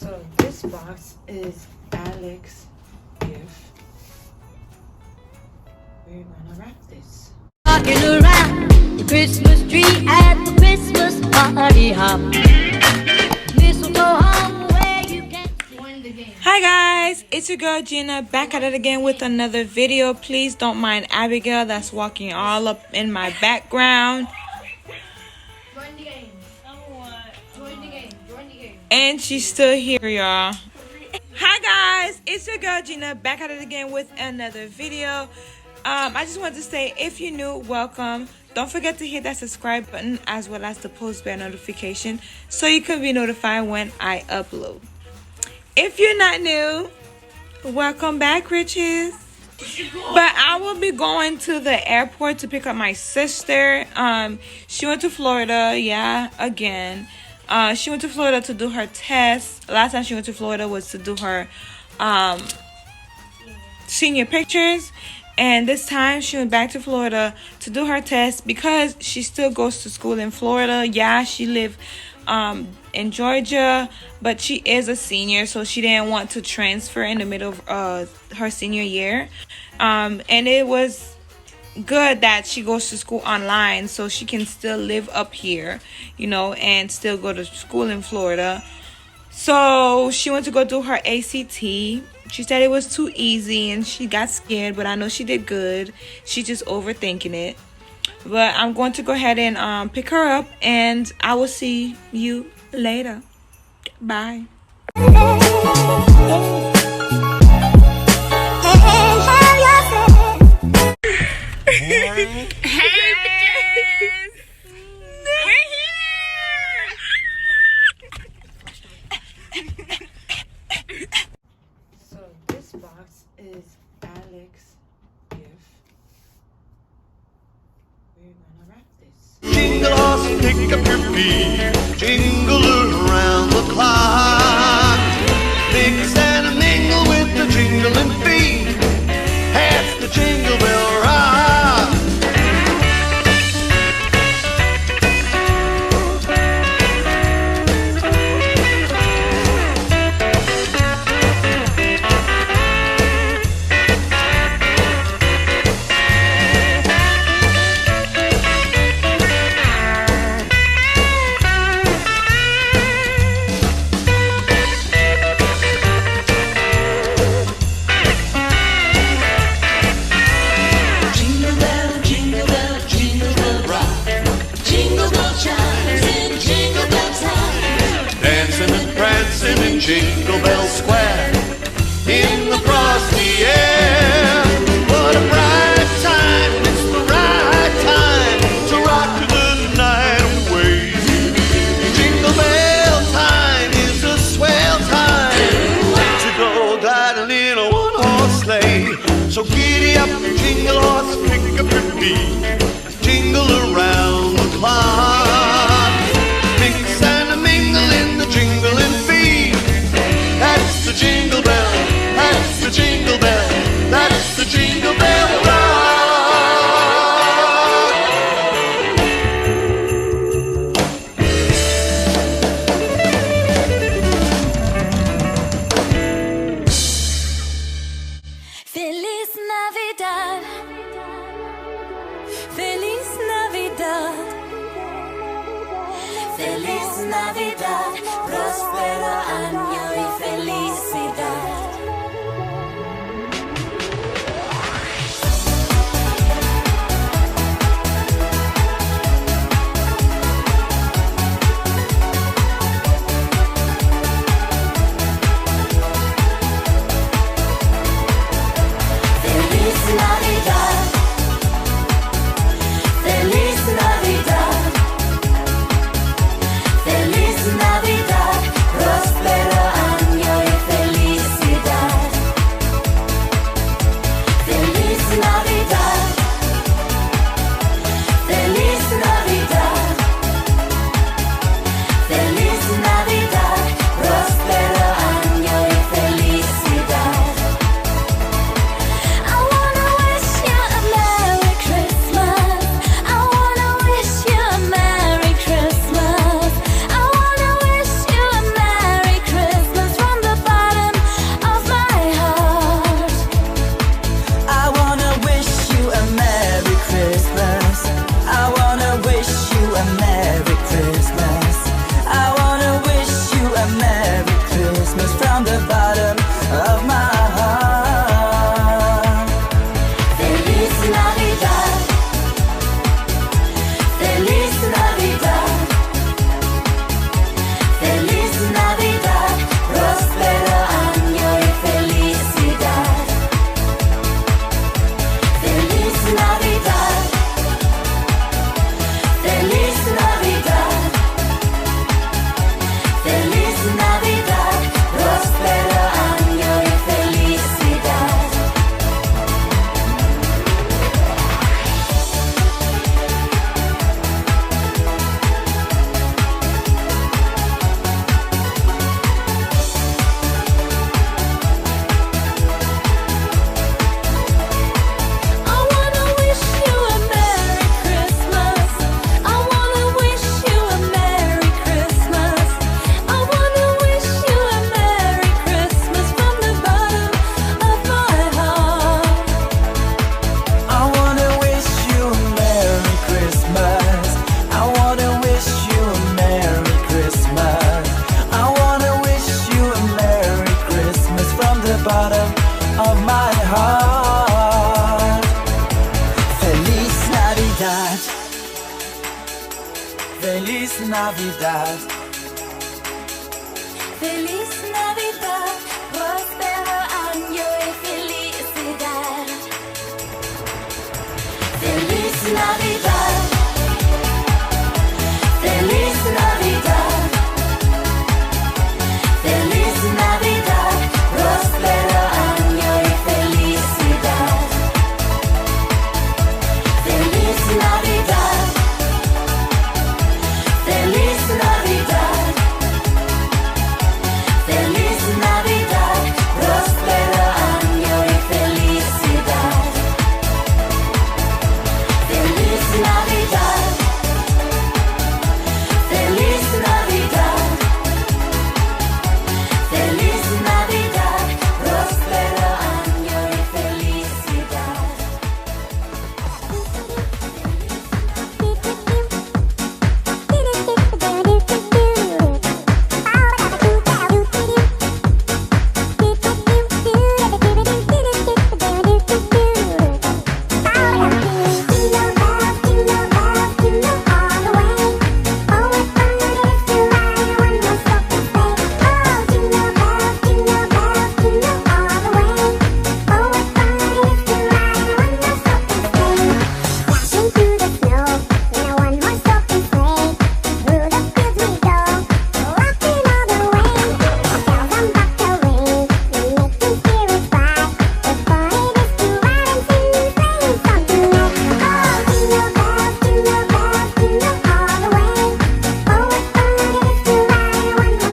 So this box is Alex's gift. We're gonna wrap this. Walking around the Christmas tree at the Christmas party hop. Mistletoe hung where you can join the game. Hi guys, it's your girl Jina back at it again with another video. Please don't mind Abigail that's walking all up in my background. Join the game. Join the game. Join the game. And she's still here, y'all. Hi guys, it's your girl Jina back at it again with another video. I just wanted to say, if you're new, welcome. Don't forget to hit that subscribe button as well as the post bell notification so you can be notified when I upload. If you're not new, welcome back, Riches. But I will be going to the airport to pick up my sister. She went to Florida, again. She went to Florida to do her test. Last time she went to Florida was to do her senior pictures. And this time she went back to Florida to do her test because she still goes to school in Florida. Yeah, she lives in Georgia, but she is a senior, so she didn't want to transfer in the middle of her senior year. And it was good that she goes to school online so she can still live up here, you know, and still go to school in Florida. So she went to go do her ACT. She said it was too easy and she got scared, but I know she did good. She's just overthinking it. But I'm going to go ahead and pick her up, and I will see you later. Bye. So this box is Alex's gift. We're gonna wrap this. Jingle horse, pick up your feet, jingle around the clock. Mix and mingle with the jingling feet. That's the Jingle Bell Rock. Jingle Bell Square in the frosty air. What a bright time, it's the right time to rock the night away. Jingle Bell time is a swell time to go gliding in a one-horse sleigh. So giddy up, jingle horse, pick up your feet, jingle around the clock. Mix and mingle in the jingling feet. That's the Jingle Bell, that's the Jingle Bell, that's the Jingle Bell Rock. Feliz Navidad. Navidad. Feliz Navidad.